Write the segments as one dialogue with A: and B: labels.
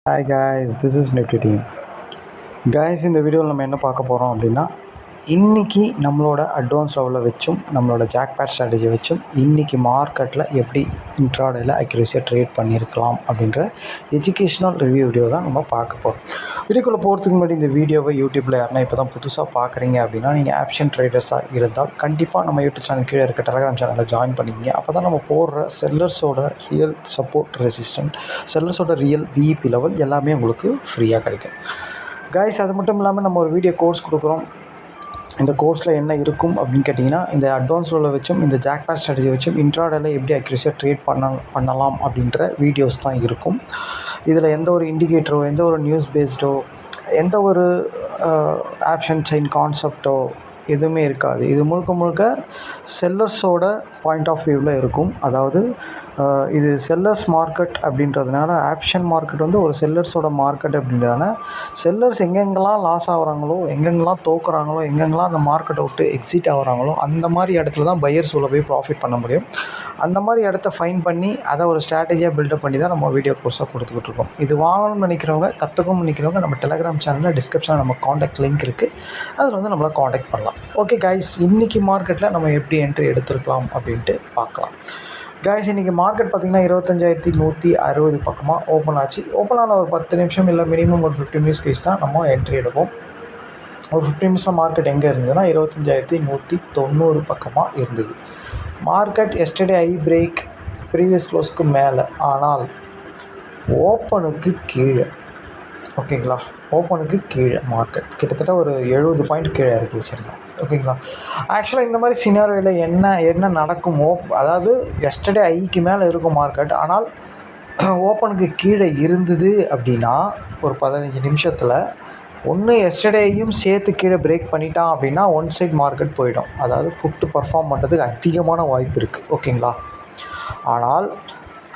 A: Hi guys, this is Nifty Team. Guys, இந்த வீடியோவில் நம்ம என்ன பார்க்க போகிறோம் அப்படின்னா, இன்றைக்கி நம்மளோட அட்வான்ஸ் லெவலில் வச்சும் நம்மளோட ஜாக்பாட் ஸ்ட்ராட்டஜி வச்சும் இன்றைக்கி மார்க்கெட்டில் எப்படி இன்ட்ராடேயில் அக்யூரேசியாக ட்ரேட் பண்ணியிருக்கலாம் அப்படின்ற எஜுகேஷ்னல் ரிவ்யூ வீடியோ தான் நம்ம பார்க்க போகிறோம். வீடியோக்குள்ளே போகிறதுக்கு முன்னாடி இந்த வீடியோவை யூடியூப்பில் யாருன்னா இப்போ தான் புதுசாக பார்க்குறீங்க அப்படின்னா, நீங்கள் ஆப்ஷன் ட்ரேடர்ஸாக இருந்தால் கண்டிப்பாக நம்ம யூடியூப் சேனல் கீழே இருக்க டெலகிராம் சேனலில் ஜாயின் பண்ணிக்கிங்க. அப்போ தான் நம்ம போடுற செல்லர்ஸோட ரியல் சப்போர்ட் ரெசிஸ்டன்ட், செல்லர்ஸோட ரியல் விஇபி லெவல் எல்லாமே உங்களுக்கு ஃப்ரீயாக கிடைக்கும். கைஸ், அது மட்டும் இல்லாமல் நம்ம ஒரு வீடியோ கோர்ஸ் கொடுக்குறோம். இந்த கோர்ஸில் என்ன இருக்கும் அப்படின்னு கேட்டிங்கன்னா, இந்த அட்வான்ஸ் லெவலில் வச்சும் இந்த ஜாக்பாட் ஸ்ட்ராட்டஜி வச்சும் இன்ட்ராடேயில் எப்படி அக்யூரேசியாக ட்ரேட் பண்ணலாம் அப்படின்ற வீடியோஸ் தான் இருக்கும். இதில் எந்த ஒரு இண்டிகேட்டரோ, எந்த ஒரு நியூஸ் பேஸ்டோ, எந்த ஒரு ஆப்ஷன் செயின் கான்செப்டோ எதுவுமே இருக்காது. இது முழுக்க முழுக்க செல்லர்ஸோட பாயிண்ட் ஆஃப் வியூவில் இருக்கும். அதாவது இது செல்லர்ஸ் மார்க்கெட் அப்படின்றதுனால, ஆப்ஷன் மார்க்கெட் வந்து ஒரு செல்லர்ஸோட மார்க்கெட் அப்படின்றதுனால, செல்லர்ஸ் எங்கெங்கெல்லாம் லாஸ் ஆகுறாங்களோ, எங்கெங்கெல்லாம் தோக்குறாங்களோ, எங்கெங்கெல்லாம் அந்த மார்க்கெட்டை விட்டு எக்ஸிட் ஆகுறாங்களோ, அந்த மாதிரி இடத்துல தான் பையர்ஸ் உள்ள போய் ப்ராஃபிட் பண்ண முடியும். அந்த மாதிரி இடத்த ஃபைன் பண்ணி அதை ஒரு ஸ்ட்ராட்டஜியாக பில்டப் பண்ணி தான் நம்ம வீடியோ கோர்ஸாக கொடுத்துக்கிட்டு இருக்கோம். இது வாங்கணும்னு நினைக்கிறவங்க, கற்றுக்கணும்னு நினைக்கிறவங்க நம்ம டெலகிராம் சேனலில் டிஸ்கிரிப்ஷனில் நம்ம காண்டாக்ட் லிங்க் இருக்குது. அதில் வந்து நம்மளை காண்டாக்ட் பண்ணலாம். ஓகே கைஸ், இன்றைக்கி மார்க்கெட்டில் நம்ம எப்படி என்ட்ரி எடுத்துருக்கலாம் அப்படின்ட்டு பார்க்கலாம். கைஸ், இன்றைக்கி மார்க்கெட் பார்த்திங்கன்னா 25,160 பக்கமாக ஓப்பன் ஆச்சு. ஓப்பன் ஆன ஒரு 10 நிமிஷம் இல்லை மினிமம் ஒரு 15 மினிட்ஸ் கழிச்சு தான் நம்ம என்ட்ரி எடுப்போம். ஒரு 15 நிமிஷம் மார்க்கெட் எங்கே இருந்ததுன்னா 25,190 பக்கமாக இருந்தது. Market yesterday I break previous க்ளோஸ்க்கு மேலே, ஆனால் ஓப்பனுக்கு கீழே. ஓகேங்களா, ஓப்பனுக்கு கீழே மார்க்கெட் கிட்டத்தட்ட ஒரு 70 பாயிண்ட் கீழே இறக்கி வச்சுருந்தோம். ஓகேங்களா, ஆக்சுவலாக இந்த மாதிரி சினாரியோவில் என்ன நடக்குமோ, அதாவது எஸ்டர்டே ஐக்கு மேலே இருக்கும் மார்க்கெட், ஆனால் ஓப்பனுக்கு கீழே இருந்தது அப்படின்னா ஒரு 15 நிமிஷத்தில் ஒன்று எஸ்டர்டேயும் சேர்த்து கீழே பிரேக் பண்ணிட்டான் அப்படின்னா ஒன் சைட் மார்க்கெட் போயிடும். அதாவது புட்டு பர்ஃபார்ம் பண்ணுறதுக்கு அதிகமான வாய்ப்பு இருக்குது. ஓகேங்களா, ஆனால்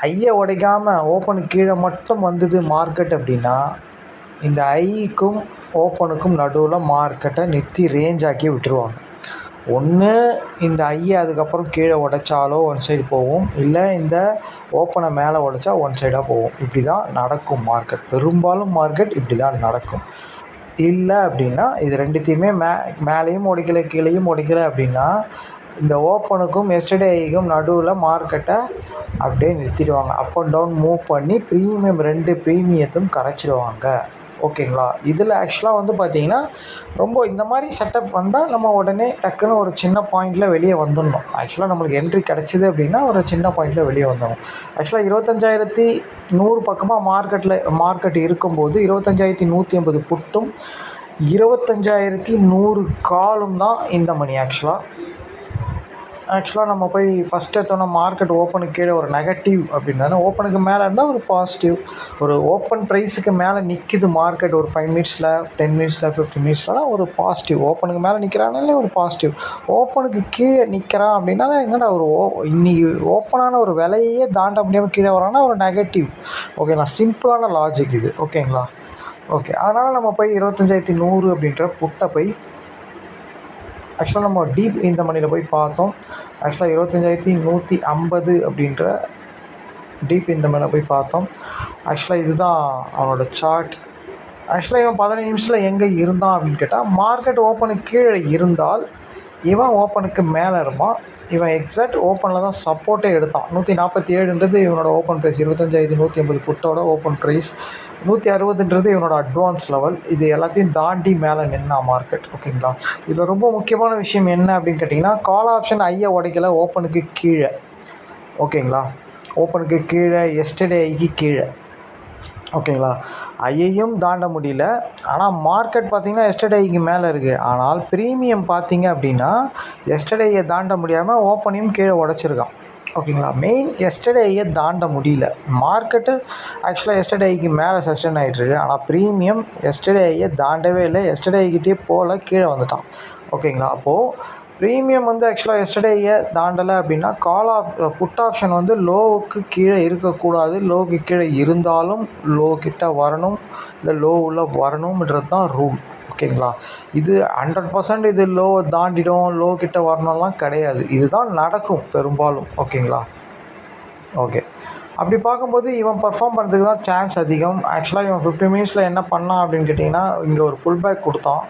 A: ஐயை உடைக்காமல் ஓப்பனுக்கு கீழே மட்டும் வந்தது மார்க்கெட் அப்படின்னா, இந்த ஐக்கும் ஓப்பனுக்கும் நடுவில் மார்க்கெட்டை நிறுத்தி ரேஞ்ச் ஆக்கி விட்டுருவாங்க. ஒன்று இந்த ஐயை அதுக்கப்புறம் கீழே உடைச்சாலோ ஒன் சைடு போகும், இல்லை இந்த ஓப்பனை மேலே உடைச்சா ஒன் சைடாக போகும். இப்படி தான் நடக்கும் மார்க்கெட். பெரும்பாலும் மார்க்கெட் இப்படி தான் நடக்கும். இல்லை அப்படின்னா இது ரெண்டுத்தையுமே மேலேயும் உடைக்கலை கீழேயும் உடைக்கலை அப்படின்னா, இந்த ஓப்பனுக்கும் எஸ்டர்டே ஐக்கும் நடுவில் மார்க்கெட்டை அப்படியே நிறுத்திடுவாங்க. அப் அண்ட் டவுன் மூவ் பண்ணி ரெண்டு ப்ரீமியத்தும் கரைச்சிடுவாங்க. ஓகேங்களா, இதில் ஆக்சுவலாக வந்து பார்த்திங்கன்னா ரொம்ப இந்த மாதிரி செட்டப் வந்தால் நம்ம உடனே டக்குன்னு ஒரு சின்ன பாயிண்டில் வெளியே வந்துடணும். ஆக்சுவலாக நம்மளுக்கு என்ட்ரி கிடச்சிது அப்படின்னா ஒரு சின்ன பாயிண்டில் வெளியே வந்துடணும். ஆக்சுவலாக 25,100 பக்கமாக மார்க்கெட் இருக்கும்போது 25,180 புட்டும் 25,100 காலும் தான் இந்த மணி. ஆக்சுவலாக நம்ம போய் ஃபஸ்ட் எடுத்தோன்னா மார்க்கெட் ஓப்பனுக்கு கீழே ஒரு நெகட்டிவ் அப்படின்னா, ஓப்பனுக்கு மேலே இருந்தால் ஒரு பாசிட்டிவ். ஒரு ஓப்பன் ப்ரைஸுக்கு மேலே நிற்கிது மார்க்கெட் ஒரு 5 மினிட்ஸில் 10 மினிட்ஸில் 15 மினிட்ஸ்லாம் ஒரு பாசிட்டிவ். ஓப்பனுக்கு மேலே நிற்கிறானாலே ஒரு பாசிட்டிவ். ஓப்பனுக்கு கீழே நிற்கிறான் அப்படின்னால என்னடா ஒரு இன்றைக்கி ஓப்பனான ஒரு விலையே தாண்ட முடியாமல் கீழே வரான்னா ஒரு நெகட்டிவ். ஓகேங்களா, சிம்பிளான லாஜிக் இது. ஓகேங்களா, ஓகே, அதனால் நம்ம போய் 25,100 அப்படின்ற புட்டை போய் ஆக்சுவலாக நம்ம டீப் இந்த மணியில் போய் பார்த்தோம். ஆக்சுவலாக 25,150 அப்படின்ற டீப் இந்த மணியில் போய் பார்த்தோம். ஆக்சுவலாக இதுதான் அவனோட சார்ட். ஆக்சுவலாக இவன் 15 நிமிஷத்தில் எங்கே இருந்தான் அப்படின்னு கேட்டால், மார்க்கெட் ஓப்பனுக்கு கீழே இருந்தால் இவன் ஓப்பனுக்கு மேலே இருப்பான். இவன் எக்ஸாக்ட் ஓப்பனில் தான் சப்போர்ட்டே எடுத்தான். 147ன்றது இவனோட ஓப்பன் ப்ரைஸ். 25,180 புட்டோட ஓப்பன் ப்ரைஸ். 160ன்றது இவனோட அட்வான்ஸ் லெவல். இது எல்லாத்தையும் தாண்டி மேலே நின்னா மார்க்கெட். ஓகேங்களா, இதில் ரொம்ப முக்கியமான விஷயம் என்ன அப்படின்னு கேட்டிங்கன்னா, கால் ஆப்ஷன் ஐயை உடைக்கல ஓப்பனுக்கு கீழே. ஓகேங்களா, ஓப்பனுக்கு கீழே எஸ்டர்டே ஐக்கு கீழே. ஓகேங்களா, ஐயையும் தாண்ட முடியல. ஆனால் மார்க்கெட் பார்த்திங்கன்னா எஸ்டர்டேக்கு மேலே இருக்குது. ஆனால் ப்ரீமியம் பார்த்திங்க அப்படின்னா எஸ்டர்டேயை தாண்ட முடியாமல் ஓப்பனையும் கீழே உடச்சிருக்கான். ஓகேங்களா, மெயின் எஸ்டர்டேயை தாண்ட முடியல. மார்க்கெட்டு ஆக்சுவலாக எஸ்டர்டேக்கு மேலே சஸ்டெயின் ஆகிட்டுருக்கு. ஆனால் ப்ரீமியம் எஸ்டர்டேயை தாண்டவே இல்லை. எஸ்டர்டேக்கிட்டே போல் கீழே வந்துட்டான். ஓகேங்களா, அப்போது ப்ரீமியம் வந்து ஆக்சுவலாக எஸ்டர்டேயை தாண்டலை அப்படின்னா புட் ஆப்ஷன் வந்து லோவுக்கு கீழே இருக்கக்கூடாது. லோவுக்கு கீழே இருந்தாலும் லோ கிட்ட வரணும், இல்லை லோ உள்ள வரணும்ன்றது தான் ரூல். ஓகேங்களா, இது 100% இது லோவை தாண்டிடும், லோ கிட்ட வரணும்லாம் கிடையாது. இதுதான் நடக்கும் பெரும்பாலும். ஓகேங்களா, ஓகே, அப்படி பார்க்கும்போது இவன் பர்ஃபார்ம் பண்ணுறதுக்கு தான் சான்ஸ் அதிகம். ஆக்சுவலாக இவன் 15 மினிட்ஸில் என்ன பண்ணான் அப்படின்னு கேட்டிங்கன்னா, இங்கே ஒரு புல் பேக் கொடுத்தான்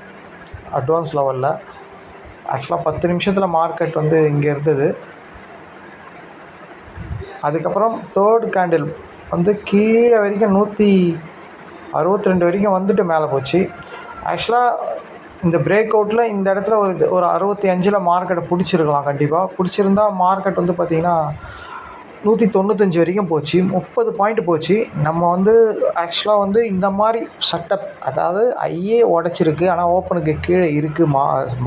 A: அட்வான்ஸ் லெவலில். ஆக்சுவலாக 10 நிமிஷத்தில் மார்க்கெட் வந்து இங்கே இருந்தது. அதுக்கப்புறம் தேர்ட் கேண்டில் வந்து கீழே வரைக்கும் 162 வரைக்கும் வந்துட்டு மேலே போச்சு. ஆக்சுவலாக இந்த பிரேக் அவுட்டில் இந்த இடத்துல ஒரு 65 மார்க்கெட்டை பிடிச்சிருக்கலாம். கண்டிப்பாக பிடிச்சிருந்தா மார்க்கெட் வந்து பார்த்திங்கன்னா 195 வரைக்கும் போச்சு. 30 பாயிண்ட் போச்சு. நம்ம வந்து ஆக்சுவலாக வந்து இந்த மாதிரி செட்டப், அதாவது ஐயே உடச்சிருக்கு ஆனால் ஓப்பனுக்கு கீழே இருக்குது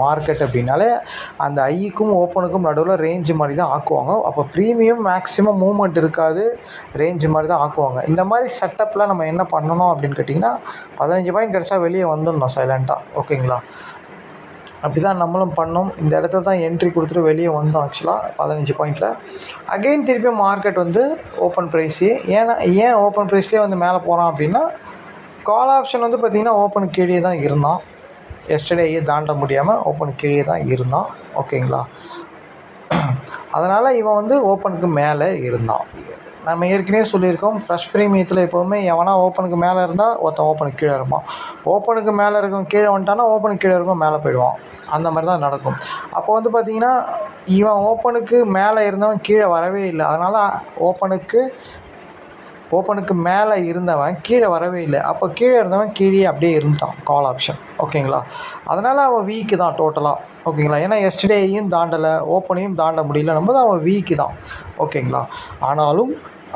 A: மார்க்கெட் அப்படின்னாலே அந்த ஐக்கும் ஓப்பனுக்கும் நடுவில் ரேஞ்சு மாதிரி தான் ஆக்குவாங்க. அப்போ ப்ரீமியம் மேக்ஸிமம் மூவ்மெண்ட் இருக்காது, ரேஞ்சு மாதிரி தான் ஆக்குவாங்க. இந்த மாதிரி செட்டப்பில் நம்ம என்ன பண்ணணும் அப்படின்னு கேட்டிங்கன்னா, 15 பாயிண்ட் கிடச்சா வெளியே வந்துடணும் சைலண்ட்டாக. ஓகேங்களா? அப்படி தான் நம்மளும் பண்ணோம். இந்த இடத்துல தான் என்ட்ரி கொடுத்துட்டு வெளியே வந்தோம். ஆக்சுவலாக 15 பாயிண்டில் அகெயின் திருப்பியும் மார்க்கெட் வந்து ஓப்பன் ப்ரைஸே. ஏன் ஓப்பன் ப்ரைஸ்லேயே வந்து மேலே போகிறான் அப்படின்னா, கால் ஆப்ஷன் வந்து பார்த்திங்கன்னா ஓப்பனுக்கு கீழே தான் இருந்தான். எஸ்டர்டேயே தாண்ட முடியாமல் ஓப்பனுக்கு கீழே தான் இருந்தான். ஓகேங்களா? அதனால் இவன் வந்து ஓப்பனுக்கு மேலே இருந்தான். நம்ம ஏற்கனவே சொல்லியிருக்கோம், ஃப்ரெஷ் ப்ரீமியத்தில் எப்போவுமே எவனா ஓப்பனுக்கு மேலே இருந்தால் ஒருத்தன் ஓப்பனுக்கு கீழே இருப்பான். ஓப்பனுக்கு மேலே இருக்கவன் கீழே வந்துட்டானா ஓப்பனுக்கு கீழே இருக்கவன் மேலே போயிடுவான். அந்த மாதிரி தான் நடக்கும். அப்போ வந்து பார்த்திங்கன்னா, இவன் ஓப்பனுக்கு மேலே இருந்தவன் கீழே வரவே இல்லை. அதனால் ஓப்பனுக்கு மேலே இருந்தவன் கீழே வரவே இல்லை. அப்போ கீழே இருந்தவன் கீழே அப்படியே இருந்துட்டான் கால் ஆப்ஷன். ஓகேங்களா? அதனால் அவன் வீக்கு தான் டோட்டலாக. ஓகேங்களா? ஏன்னா எஸ்டர்டேயும் தாண்டலை, ஓப்பனையும் தாண்ட முடியலன்னும் போது அவன் வீக்கு தான். ஓகேங்களா? ஆனாலும்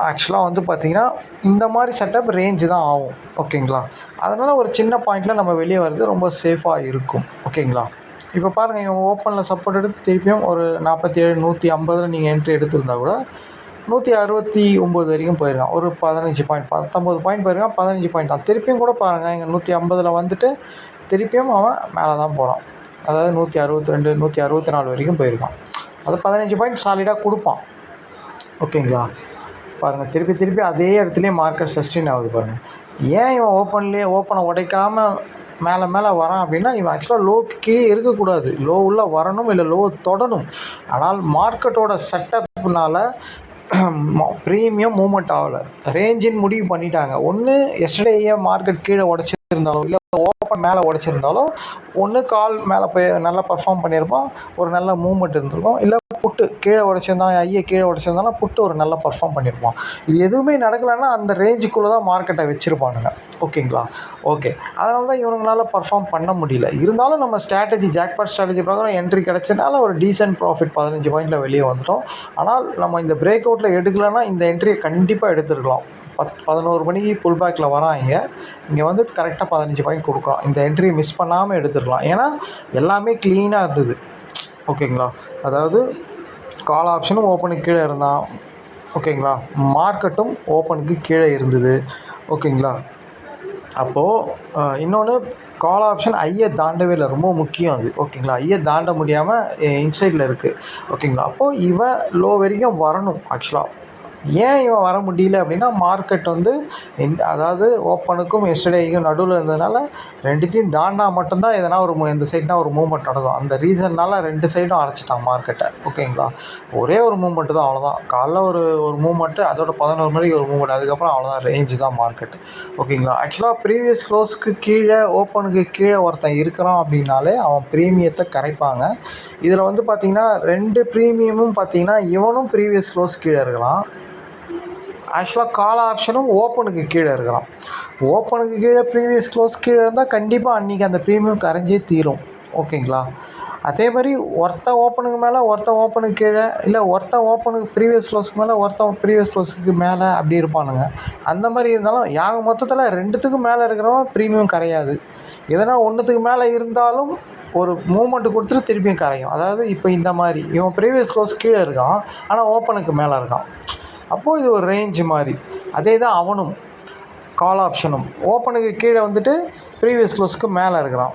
A: ஆக்சுவலாக வந்து பார்த்திங்கன்னா இந்த மாதிரி செட்டப் ரேஞ்சு தான் ஆகும். ஓகேங்களா? அதனால் ஒரு சின்ன பாயிண்டில் நம்ம வெளியே வர்றது ரொம்ப சேஃபாக இருக்கும். ஓகேங்களா? இப்போ பாருங்கள், இவன் ஓப்பனில் சப்போர்ட் எடுத்து திருப்பியும் ஒரு 47 150 நீங்கள் என்ட்ரி எடுத்திருந்தா கூட 169 வரைக்கும் போயிருக்கான். ஒரு 15 பாயிண்ட் 19 பாயிண்ட் போயிருக்கான். 15 பாயிண்ட் தான். திருப்பியும் கூட பாருங்கள், இங்கே 150 வந்துட்டு திருப்பியும் அவன் மேலே தான் போகிறான். அதாவது 162 164 வரைக்கும் போயிருக்கான். அது 15 பாயிண்ட் சாலிடாக கொடுப்பான். ஓகேங்களா? பாருங்கள், திருப்பி அதே இடத்துலையே மார்க்கெட் சஸ்டெயின் ஆகுது பாருங்கள். ஏன் இவன் ஓப்பனை உடைக்காமல் மேலே வரான் அப்படின்னா, இவன் ஆக்சுவலாக லோக்கு கீழே இருக்கக்கூடாது, லோ உள்ள வரணும், இல்லை லோ தொடணும். ஆனால் மார்க்கெட்டோட செட்டப்னால் ப்ரீமியம் மூவ்மெண்ட் ஆகலை, ரேஞ்சின்னு முடிவு பண்ணிட்டாங்க. ஒன்று எஸ்டர்டேயே மார்க்கெட் கீழே உடச்சிருந்தாலும், இல்லை ஓப்பன் மேலே உடச்சிருந்தாலும், ஒன்று கால் மேலே போய் நல்லா பர்ஃபார்ம் பண்ணியிருப்பான், ஒரு நல்ல மூவ்மெண்ட் இருந்திருக்கும். இல்லை புட்டு கீழே உடச்சிருந்தாலும், ஐயை கீழே உடச்சிருந்தாலும் புட்டு ஒரு நல்லா பர்ஃபார்ம் பண்ணியிருப்பான். இது எதுவுமே நடக்கலைன்னா அந்த ரேஞ்சுக்குள்ளே தான் மார்க்கெட்டை வச்சுருப்பானுங்க. ஓகேங்களா? ஓகே, அதனால தான் இவனுங்களால பர்ஃபார்ம் பண்ண முடியல. இருந்தாலும் நம்ம ஜாக்பாட் ஸ்ட்ராட்டஜி பிரகாரம் என்ட்ரி கிடச்சதுனால ஒரு டீசென்ட் ப்ராஃபிட் 15 பாயிண்டில் வெளியே வந்துட்டோம். ஆனால் நம்ம இந்த பிரேக் அவுட்டில் எடுக்கலைன்னா இந்த என்ட்ரியை கண்டிப்பாக எடுத்துருக்கலாம். 11 மணிக்கு புல் பேக்கில் வரான். இங்கே வந்து கரெக்டாக 15 பாயிண்ட் கொடுக்குறான். இந்த என்ட்ரி மிஸ் பண்ணாமல் எடுத்துடலாம். ஏன்னா எல்லாமே க்ளீனாக இருந்தது. ஓகேங்களா? அதாவது கால் ஆப்ஷனும் ஓப்பனுக்கு கீழே இருந்தான். ஓகேங்களா? மார்க்கெட்டும் ஓப்பனுக்கு கீழே இருந்தது. ஓகேங்களா? அப்போது இன்னொன்று, கால் ஆப்ஷன் ஐயை தாண்டவே இல்லை, ரொம்ப முக்கியம் அது. ஓகேங்களா? ஐயை தாண்ட முடியாமல் இன்சைடில் இருக்குது. ஓகேங்களா? அப்போது இவன் லோ வரைக்கும் வரணும். ஆக்சுவலாக ஏன் இவன் வர முடியல அப்படின்னா, மார்க்கெட் வந்து அதாவது ஓப்பனுக்கும் எஸ்டர்டேக்கும் நடுவில் இருந்ததுனால ரெண்டுத்தையும் தாண்டினா மட்டும்தான் எதனா எந்த சைட்னா ஒரு மூவ்மெண்ட் நடக்கும். அந்த ரீசன்னால் 2 சைடும் அடைச்சிட்டான் மார்க்கெட்டை. ஓகேங்களா? ஒரே ஒரு மூவ்மெண்ட்டு தான், அவ்வளோதான். காலைல ஒரு மூவ்மெண்ட்டு, அதோட 11 மணிக்கு ஒரு மூவ்மெண்ட், அதுக்கப்புறம் அவ்வளோதான், ரேஞ்சு தான் மார்க்கெட்டு. ஓகேங்களா? ஆக்சுவலாக ப்ரீவியஸ் க்ளோஸுக்கு கீழே, ஓப்பனுக்கு கீழே ஒருத்தன் இருக்கிறான் அப்படின்னாலே அவன் ப்ரீமியத்தை கரைப்பாங்க. இதில் வந்து பார்த்திங்கன்னா 2 ப்ரீமியமும் பார்த்திங்கன்னா இவனும் ப்ரீவியஸ் க்ளோஸ் கீழே இருக்கிறான். ஆக்சுவலாக கால் ஆப்ஷனும் ஓப்பனுக்கு கீழே இருக்கிறான். ஓப்பனுக்கு கீழே ப்ரீவியஸ் க்ளோஸ் கீழே இருந்தால் கண்டிப்பாக அன்றைக்கி அந்த ப்ரீமியம் கரைஞ்சே தீரும். ஓகேங்களா? அதே மாதிரி ஒருத்தன் ஓப்பனுக்கு மேலே, ஒருத்தன் ஓப்பனுக்கு கீழே, இல்லை ஒருத்தன் ஓப்பனுக்கு ப்ரீவியஸ் க்ளோஸுக்கு மேலே, ஒருத்தன் ப்ரீவியஸ் க்ளோஸுக்கு மேலே, அப்படி இருப்பானுங்க. அந்த மாதிரி இருந்தாலும் மொத்தத்தில் 2த்துக்கும் மேலே இருக்கிறவன் ப்ரீமியம் கரையாது. எதனா ஒன்றுத்துக்கு மேலே இருந்தாலும் ஒரு மூவ்மெண்ட்டு கொடுத்துட்டு திருப்பியும் கரையும். அதாவது இப்போ இந்த மாதிரி இவன் ப்ரீவியஸ் க்ளோஸ் கீழே இருக்கான், ஆனால் ஓப்பனுக்கு மேலே இருக்கான். அப்போது இது ஒரு ரேஞ்சு மாதிரி. அதே தான் அவனும், கால் ஆப்ஷனும் ஓப்பனுக்கு கீழே வந்துட்டு ப்ரீவியஸ் க்ளோஸுக்கு மேலே இருக்கிறான்.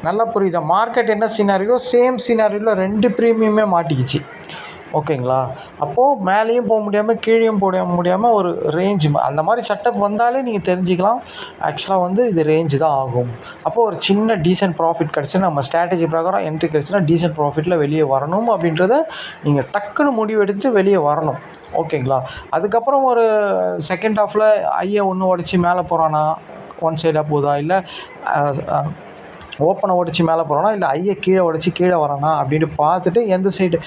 A: நல்லா புரியுதா? மார்க்கெட் என்ன சினாரியோ, சேம் சினாரியோவில் 2 ப்ரீமியமே மாட்டிக்கிச்சு. ஓகேங்களா? அப்போது மேலேயும் போக முடியாமல் கீழேயும் போட முடியாமல் ஒரு ரேஞ்சு, அந்த மாதிரி செட்டப் வந்தாலே நீங்கள் தெரிஞ்சுக்கலாம் ஆக்சுவலாக வந்து இது ரேஞ்சு தான் ஆகும். அப்போது ஒரு சின்ன டீசென்ட் ப்ராஃபிட் கிடச்சி, நம்ம ஸ்ட்ராட்டஜி பிரகாரம் என்ட்ரி கிடச்சுன்னா டீசென்ட் ப்ராஃபிட்டில் வெளியே வரணும் அப்படின்றத நீங்கள் டக்குன்னு முடிவு எடுத்துகிட்டு வெளியே வரணும். ஓகேங்களா. அதுக்கப்புறம் ஒரு செகண்ட் ஹாஃபில் ஐயை ஒன்று உடச்சி மேலே போகிறானா, ஒன் சைடாக போகுதா, இல்லை ஓப்பனை உடச்சி மேலே போகிறானா, இல்லை ஐயை கீழே உடச்சி கீழே வரானா அப்படின்னு பார்த்துட்டு எந்த சைடு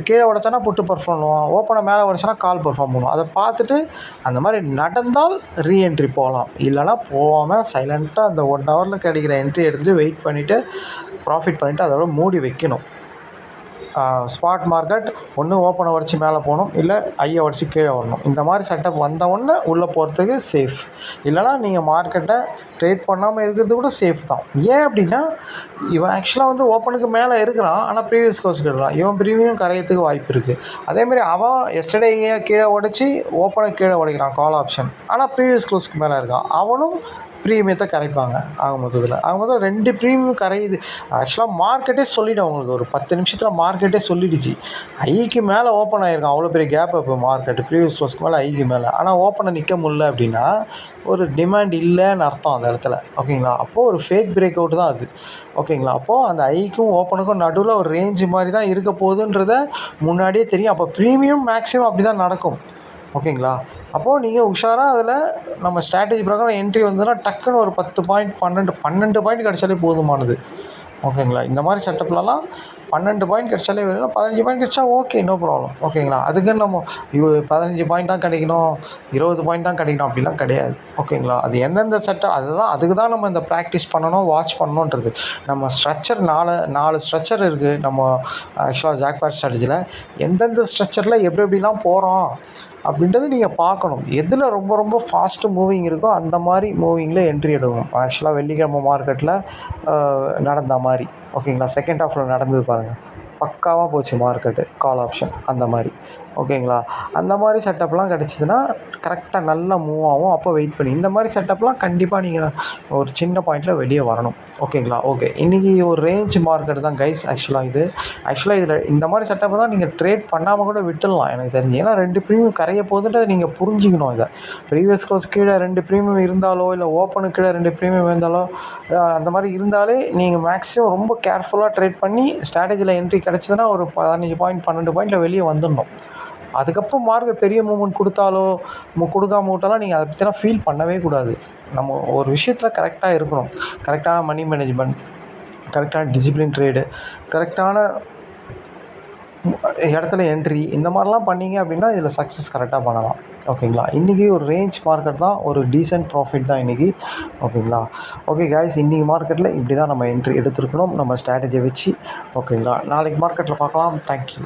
A: கீழே உடச்சானா புட்டு பெர்ஃபார்ம் பண்ணுவான், ஓப்பனை மேலே உடச்சானா கால் பெர்ஃபார்ம் பண்ணுவோம். அதை பார்த்துட்டு அந்த மாதிரி நடந்தால் ரீஎன்ட்ரி போகலாம். இல்லைனா போகாமல் சைலண்ட்டாக அந்த 1 ஹவரில் கிடைக்கிற என்ட்ரி எடுத்துகிட்டு வெயிட் பண்ணிவிட்டு ப்ராஃபிட் பண்ணிவிட்டு அதோட மூடி வைக்கணும். ஸ்பாட் மார்க்கெட் ஒன்று ஓப்பனை உடச்சி மேலே போகணும், இல்லை ஐயை உடச்சி கீழே வரணும். இந்த மாதிரி செட்டப் வந்தவுடனே உள்ளே போகிறதுக்கு சேஃப். இல்லைனா நீங்கள் மார்க்கெட்டை ட்ரேட் பண்ணாமல் இருக்கிறது கூட சேஃப் தான். ஏன் அப்படின்னா இவன் ஆக்சுவலாக வந்து ஓப்பனுக்கு மேலே இருக்கிறான், ஆனால் ப்ரீவியஸ் க்ளோஸ் இருக்கிறான். இவன் ப்ரீமியம் கரையத்துக்கு வாய்ப்பு இருக்குது. அதேமாதிரி அவன் எஸ்டர்டேயை கீழே உடச்சி ஓப்பனை கீழே உடைக்கிறான் கால் ஆப்ஷன், ஆனால் ப்ரீவியஸ் க்ளோஸ்க்கு மேலே இருக்கான். அவனும் ப்ரீமியத்தை கரைப்பாங்க. ஆக மொத்தத்தில் 2 ப்ரீமியம் கரையுது. ஆக்சுவலாக மார்க்கெட்டே சொல்லிவிடும் அவங்களுக்கு, ஒரு 10 நிமிஷத்தில் மார்க்கெட்டே சொல்லிடுச்சு. ஐக்கு மேலே ஓப்பன் ஆகிருக்கான், அவ்வளோ பெரிய கேப் இப்போ மார்க்கெட்டு ப்ரீவியஸ் க்ளோஸ்க்கு மேலே ஐக்கு மேலே. ஆனால் ஓப்பனை நிற்க முடியல அப்படின்னா ஒரு டிமாண்ட் இல்லைன்னு அர்த்தம் அந்த இடத்துல. ஓகேங்களா. அப்போது ஒரு ஃபேக் பிரேக் அவுட் தான் அது. ஓகேங்களா. அப்போது அந்த ஐக்கும் ஓப்பனுக்கும் நடுவில் ஒரு ரேஞ்சு மாதிரி தான் இருக்க போகுதுன்றத முன்னாடியே தெரியும். அப்போ ப்ரீமியம் மேக்ஸிமம் அப்படி தான் நடக்கும். ஓகேங்களா. அப்போது நீங்கள் உஷாராக அதில் நம்ம ஸ்ட்ராட்டஜி பிரகாரம் என்ட்ரி வந்ததுன்னா டக்குன்னு ஒரு 10 பாயிண்ட் 12 பாயிண்ட் கிடச்சாலே போதுமானது. ஓகேங்களா. இந்த மாதிரி செட்டப்லலாம் 12 பாயிண்ட் கிடச்சாலே வேணும். 15 பாயிண்ட் கிடச்சா ஓகே, நோ ப்ராப்ளம். ஓகேங்களா. அதுக்குன்னு நம்ம 15 பாயிண்ட் தான் கிடைக்கணும், 20 பாயிண்ட் தான் கிடைக்கணும் அப்படிலாம் கிடையாது. ஓகேங்களா. அது எந்தெந்த செட்டப் அதுக்கு தான் நம்ம இந்த ப்ராக்டிஸ் பண்ணணும், வாட்ச் பண்ணணுன்றது. நம்ம ஸ்ட்ரக்சர் 4 ஸ்ட்ரக்சர் இருக்குது நம்ம ஆக்சுவலாக ஜாக்பாட் ஸ்ட்ராட்டஜியில். எந்தெந்த ஸ்ட்ரக்சரில் எப்படிலாம் போகிறோம் அப்படின்றது நீங்கள் பார்க்கணும். எதில் ரொம்ப ரொம்ப ஃபாஸ்ட்டு மூவிங் இருக்கோ அந்த மாதிரி மூவிங்கில் என்ட்ரி எடுக்கணும். ஆக்சுவலாக வெள்ளிக்கிழமை மார்க்கெட்டில் நடந்த மாதிரி. ஓகேங்களா. செகண்ட் ஹாஃபில் நடந்தது பாருங்கள், பக்காவாக போச்சு மார்க்கெட்டு கால் ஆப்ஷன் அந்த மாதிரி. ஓகேங்களா. அந்த மாதிரி செட்டப்லாம் கிடச்சிதுன்னா கரெக்டாக நல்லா மூவ் ஆகும். அப்போ வெயிட் பண்ணி இந்த மாதிரி செட்டப்லாம் கண்டிப்பாக நீங்கள் ஒரு சின்ன பாயிண்டில் வெளியே வரணும். ஓகேங்களா. ஓகே, இன்றைக்கி ஒரு ரேஞ்ச் மார்க்கெட் தான் கைஸ். ஆக்சுவலாக இதில் இந்த மாதிரி செட்டப்பை தான் நீங்கள் ட்ரேட் பண்ணாமல் கூட விட்டுடலாம் எனக்கு தெரிஞ்சு. ஏன்னா 2 ப்ரீமியம் கரைய போகுதுன்றதை நீங்கள் புரிஞ்சிக்கணும். இதை ப்ரீவியஸ் க்ளோஸ் கீழே 2 ப்ரீமியம் இருந்தாலோ, இல்லை ஓப்பனுக்கு கீழே 2 ப்ரீமியம் இருந்தாலோ, அந்த மாதிரி இருந்தாலே நீங்கள் மேக்ஸிமம் ரொம்ப கேர்ஃபுல்லாக ட்ரேட் பண்ணி ஸ்ட்ராட்டஜியில் என்ட்ரி கிடச்சிதுன்னா ஒரு 15 பாயிண்ட் 12 பாயிண்டில் வெளியே வந்துடணும். அதுக்கப்புறம் மார்க்கெட் பெரிய மூவ்மெண்ட் கொடுத்தாலோ கொடுக்காம விட்டாலும் நீங்கள் அதை பற்றிலாம் ஃபீல் பண்ணவே கூடாது. நம்ம ஒரு விஷயத்தில் கரெக்டாக இருக்கணும். கரெக்டான மணி மேனேஜ்மெண்ட், கரெக்டான டிசிப்ளின் ட்ரேடு, கரெக்டான இடத்துல என்ட்ரி, இந்த மாதிரிலாம் பண்ணிங்க அப்படின்னா இதில் சக்ஸஸ் கரெக்டாக பண்ணலாம். ஓகேங்களா. இன்றைக்கி ஒரு ரேஞ்ச் மார்க்கெட் தான், ஒரு டீசென்ட் ப்ராஃபிட் தான் இன்றைக்கி. ஓகேங்களா. ஓகே கைஸ், இன்றைக்கி மார்க்கெட்டில் இப்படி தான் நம்ம என்ட்ரி எடுத்துருக்கணும் நம்ம ஸ்ட்ராட்டஜியை வச்சு. ஓகேங்களா. நாளைக்கு மார்க்கெட்டில் பார்க்கலாம். தேங்க்யூ.